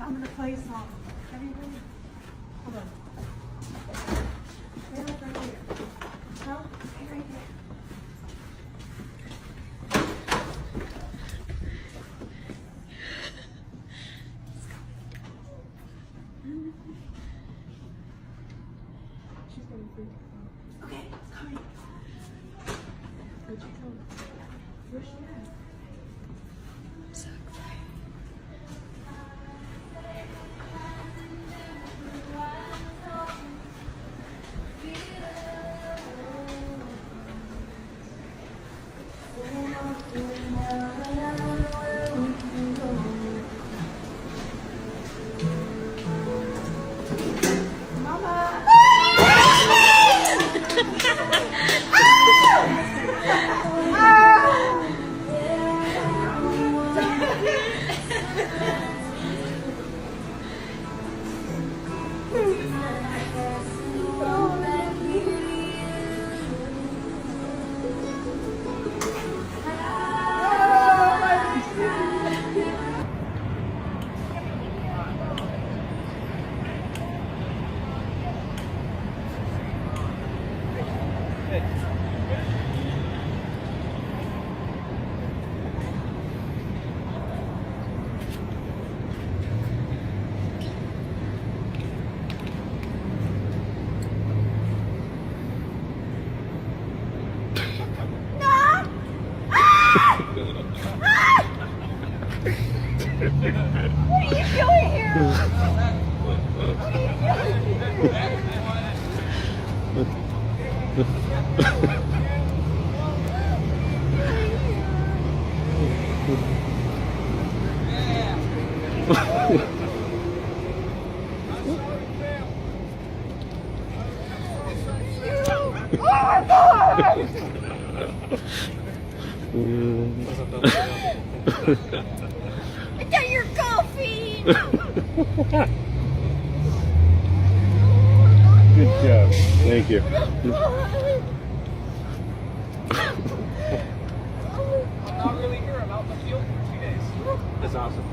I'm gonna play a song. Everybody, hold on. Wait, right here. No, stay right here. She's getting freaked out. Okay, it's coming. Where'd she go? Where's she at? I'm so excited. What are you doing here? What are you doing here? Oh my God! I got your coffee! Good job. Thank you. I'm not really here. I'm out in the field for 2 days. That's awesome.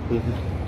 Mm-hmm.